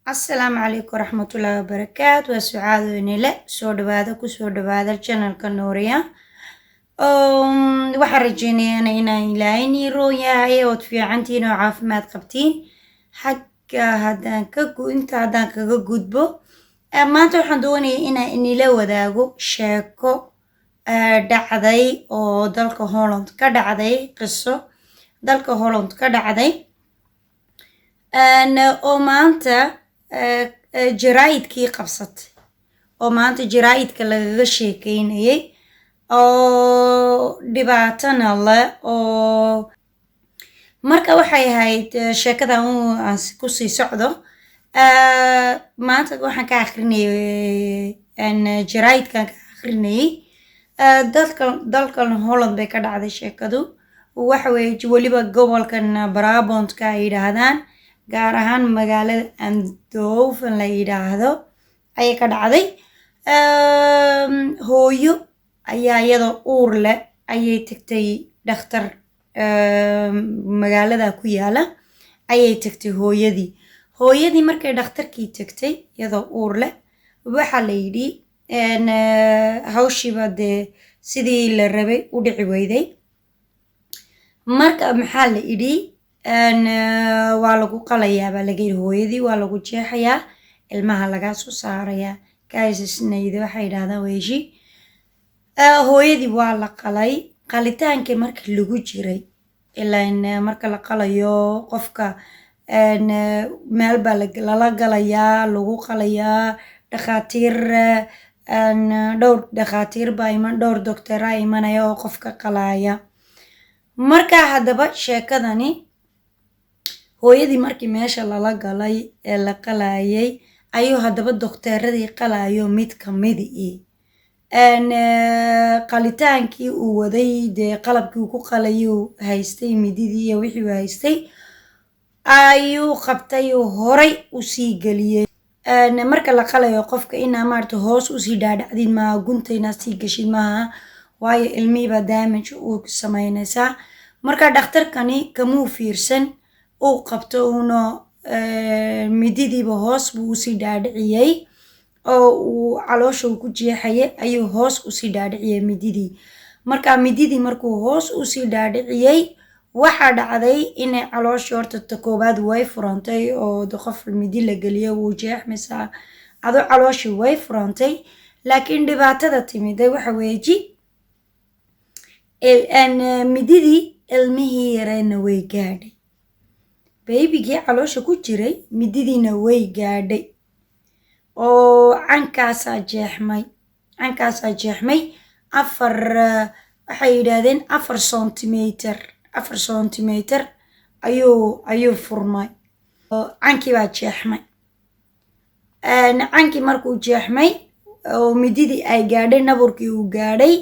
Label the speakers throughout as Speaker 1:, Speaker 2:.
Speaker 1: Asalaamu calaykum waraxmatullaahi wabarakaatu. Waa Sucaad Weynile. Soo dhawaada kusoo dhawaada channelka Nuuriya. Waxaan rajeynayaa inaan ilaahay nii roon yahay ood fiicantiin oo caafimaad qabtiin. Xagga inta haddaan kaga gudbo. Maanta waxaan doonayaa inaan inila wadaago sheeko dhacday oo dalka Holland ka dhacday, qiso dalka Holland ka dhacday. oo maanta jaraa'idkii qabsatay oo maanta jaraa'idka lagaga sheekeynayay oo dhibaatana leh oo marka waxay ahayd sheekadan aan ku sii socdo. maanta waxaan ka akhrinayay jaraa'idkan ka akhrinayay dalkan Holland bay ka dhacday sheekadu. waxa weeye weliba gobolkan Brabant-ka ay yidhaahdaan, gaar ahaan magaalada Eindhoven la yidhaahdo ayay ka dhacday. hooyo ayaa iyadoo uur leh ayay tagtay dhakhtar magaalada ku yaala ayay tagtay hooyadii markay dhakhtarkii tagtay iyadoo uur leh waxaa la yidhi hawshiiba dee sidii la rabay u dhici weyday. marka maxaa la yidhi waa lagu qalayaa baa laga yidhi, hooyadii waa lagu jeexayaa, ilmaha lagaa soo saarayaa. kaasisnayda waxay yidhahdaan weeshi. hooyadii waa la qalay. qalitaankii markii lagu jiray ilaan marka la qalayo qofka meel baa lala galayaa, lagu qalayaa. dhowr dhakhaatiir baa dhowr doctoraa imanaya oo qofka qalaya. marka haddaba sheekadani hooyadii markii meesha lala galay ee la qalayay ayuu haddaba doctooradii qalayo mid ka midi qalitaankii uu waday dee qalabkii uu ku qalayuu haystay, mididii iyo wixii uu haystay ayuu qabtay oo horay usii geliyey. marka la qalayo qofka inaa maarata hoos usii dhaadhacdid maaha, gunta inaad sii gashid maaha, waayo ilmihiibaa damage uu samaynaysaa. marka dhakhtarkani kamuu fiirsan, uu qabto uuna mididiiba hoos buu usii dhaadhiciyey oo uu caloosha uu ku jeexayay ayuu hoos usii dhaadhiciyey mididii. marka mididii markuu hoos usii dhaadhiciyey waxaa dhacday inay calooshii horta ta koobaad way furantay oo qof midi la geliyo wuu jeexmaysaa, adoo calooshii way furantay. laakiin dhibaatada timiday waxa weeji mididii ilmihii yareena way gaadhay, baybigii caloosha ku jiray mididiina way gaadhay oo cankaasaa jeexmay. waxay yidhaahdeen 4 centimeter ayuu furmay oo cankii baa jeexmay. cankii markuu jeexmay oo mididii ay gaadhay, naburkii uu gaadhay,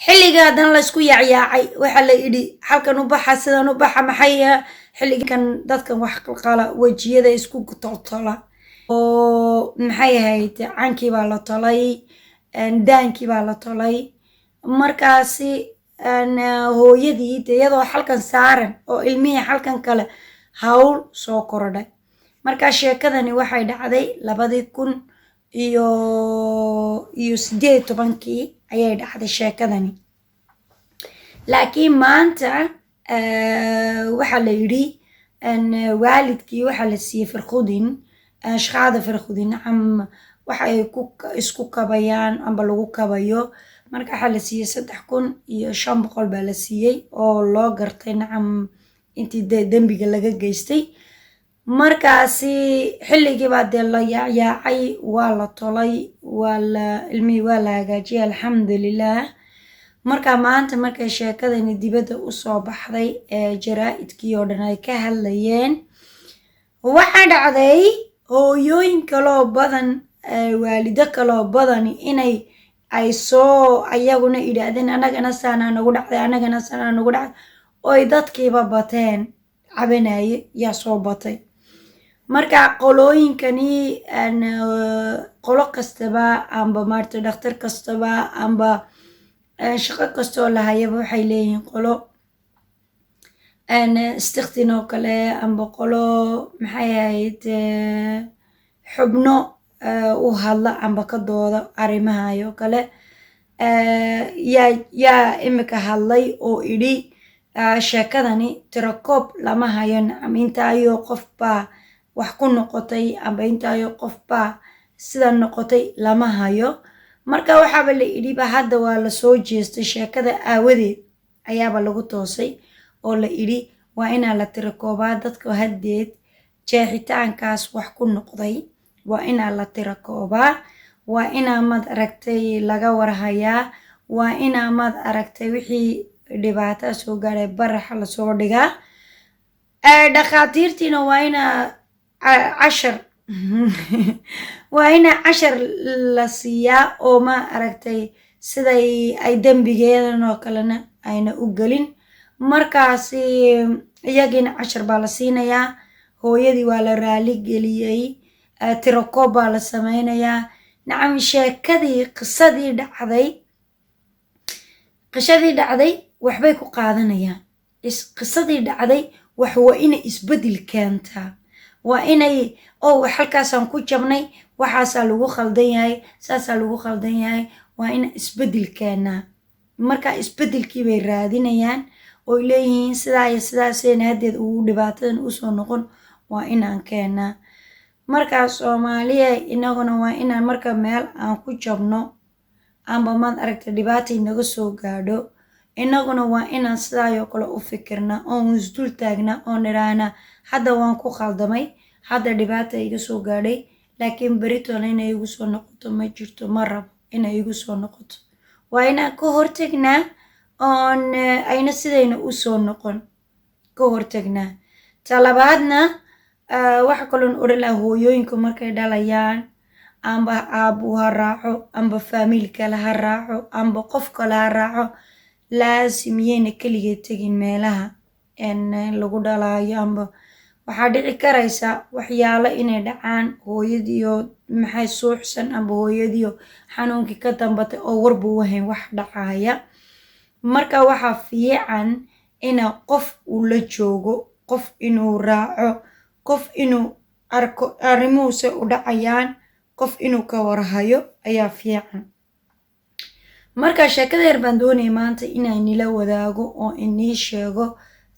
Speaker 1: xilliga haddana laysku yaacyaacay. waxaa la yidhi halkan u baxa, sidan u baxa, maxay xilligan dadkan wax qalqala wejiyada isku toltola oo maxay ahayd cankii baa la tolay, daankii baa la tolay. markaasi hooyadii iyadoo halkan saaran oo ilmihii halkan kale hawl soo korodhay. markaa sheekadani waxay dhacday 2018 ayay dhacday sheekadani. laakiin maanta waxaa la yidhi waalidkii waxaa la siiyey farkhudin, shaqaada farkhudin nacam waxay isku kabayaan amba lagu kabayo. marka waxaa la siiyey 3,500 baa la siiyey oo loo gartay nacam intii dembiga laga geystay. markaasi xilligii baa dee la yaacyaacay, waa la tolay, ilmihii waa la hagaajiyay, alxamdulilah. marka maanta markay sheekadani dibadda usoo baxday ee jaraa'idkii oo dhan ay ka hadlayeen, waxaa dhacday hooyooyin kaloo badan, waalido kaloo badan inay ayaguna yidhaahdeen anagana saanaa nagu dhacday, anagana saanaa nagu dhacday, oy dadkiiba bateen, cabanaye yaa soo batay. marka qolooyinkani qolo kastaba amba maarata dhakhtar kastaba amba shaqo kastoo lahayaba waxay leeyihiin qolo istiktin oo kale amba qolo maxay ahayd xubno u hadla amba ka dooda arrimahayo kale yaa imika hadlay oo idhi sheekadani tirakoob lama hayo nacam intaayo qof baa wax ku noqotay amba intaayo qof baa sida noqotay lama hayo marka waxaaba la idhiba hadda waa lasoo jeestay sheekada aawadeed ayaaba lagu toosay oo la idhi waa inaa la tirakoobaa dadka haddeed jeexitaankaas wax ku noqday waa inaa la tirakoobaa waa inaa mad aragtay laga warhayaa waa inaa mad aragtay wixii dhibaataa soo gaadhay baraxa lasoo dhigaa dhakhaatiirtiina waa inaa cashar waa inaa cashar la siiyaa oo ma aragtay siday ay dembigeedan oo kalena ayna u gelin markaasi iyagiina cashar baa la siinayaa hooyadii waa la raali geliyey tirakoob baa la sameynayaa nacam sheekadii qisadii dhacday waxbay ku qaadanayaan qisadii dhacday wax waa inay isbedel keentaa waa inay halkaasaan ku jabnay waxaasaa lagu khaldan yahay saasaa lagu khaldan yahay waa ina isbedel keenaa markaa isbedelkii bay raadinayaan oy leeyihiin sidaa iyo sidaasayna haddeed ugu dhibaatadan usoo noqon waa inaan keenaa markaa soomaaliya inaguna waa inaan marka meel aan ku jabno amba maad aragta dhibaatay naga soo gaadho inaguna waa inaan sidaayoo kale u fikirna oon isdul taagna oon idhaahna hadda waan ku khaldamay hadda dhibaata iga soo gaadhay laakiin beritole inay igu soo noqoto ma jirto ma rabo inay igu soo noqoto waa inaan ka hortagnaa oon ayna sidayna usoo noqon ka hortagnaa talabaadna waxa kaloon odhan laha hooyooyinka markay dhalayaan amba aabu ha raaco amba faamiil kale ha raaco amba qof kale ha raaco laasim yayna keligeed tegin meelaha lagu dhalaayo amba waxaa dhici karaysa waxyaalo inay dhacaan hooyadiio maxay suuxsan amba hooyadiio xanuunkii ka dambatay oo warba wahayn wax dhacaya marka waxaa fiican ina qof uu la joogo qof inuu raaco qof inuu arko arrimuhuse u dhacayaan qof inuu ka warhayo ayaa fiican marka sheekada yar baan doonaya maanta inaan nila wadaago oo inii sheego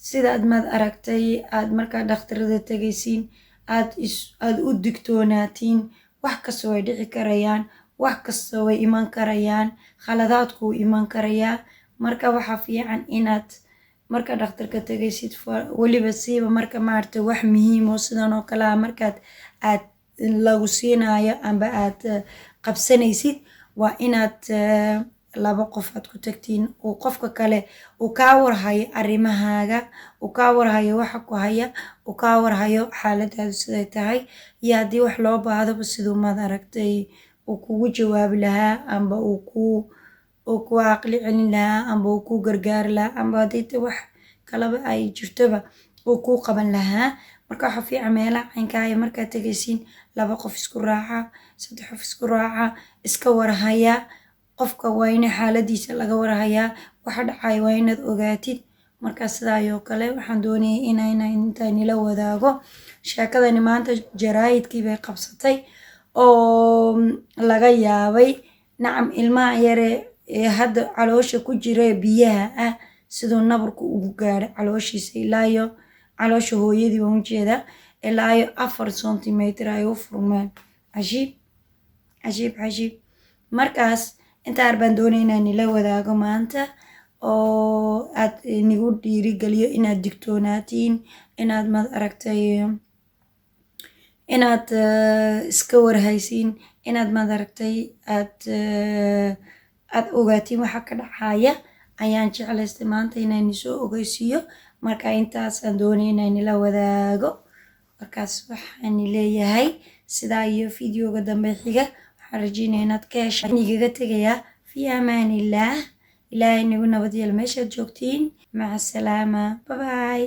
Speaker 1: sidaad maad aragtay aad markaa dhakhtarada tegaysiin aad u digtoonaatiin wax kasta way dhici karayaan wax kasta way iman karayaan khaladaadkuu iman karayaa marka waxaa fiican inaad marka dhakhtarka tegaysid weliba siiba marka maaragtay wax muhiim oo sidan oo kale markaad aad lagu siinayo amba aad qabsanaysid waa inaad laba qof aad ku tagtiin uu qofka kale uu kaa warhayo arrimahaaga uu kaa warhayo waxa ku haya uu kaa warhayo xaaladaadu siday tahay iyo haddii wax loo baahdoba siduu maad aragtay uu kugu jawaabi lahaa amba uu ku aqli celin lahaa amba uu ku gargaari lahaa amba haddii wax kalaba ay jirtoba uu kuu qaban lahaa marka waxa fiican meelaha caynkaaya markaad tegaysiin laba qof isku raaca 3 qof isku raaca iska warhaya qofka waa in xaaladiisa laga warhayaa waxa dhacay waa inaad ogaatid marka sidaayoo kale waxaan doonayay intaan nila wadaago sheekadani maanta jaraayidkii bay qabsatay oo laga yaabay nacam ilmaha yare ee hadda caloosha ku jira biyaha ah sidoo nabarku ugu gaadhay calooshiisa ilaayo caloosha hooyadii waan jeeda ilaayo 4 centimeter ay u furmeen cajiib markaas inta arbaan doonay inaan nila wadaago maanta oo aad nigu dhiirigeliyo inaad digtoonaatiin inaad maad aragtay inaad iska warhaysiin inaad maad aragtay aad ogaatiin waxa ka dhacaya ayaan jeclaystay maanta inaan soo ogeysiiyo marka intaasaan doonay inaan nila wadaago markaas waxaan leeyahay sidaa iyo fiidiyoga dambe xiga waxaan rajeynaya inaad ka heshaan igaga tegayaa fi amaanillaah ilaahay nagu nabad yeel meeshaad joogtiin maca salaama bye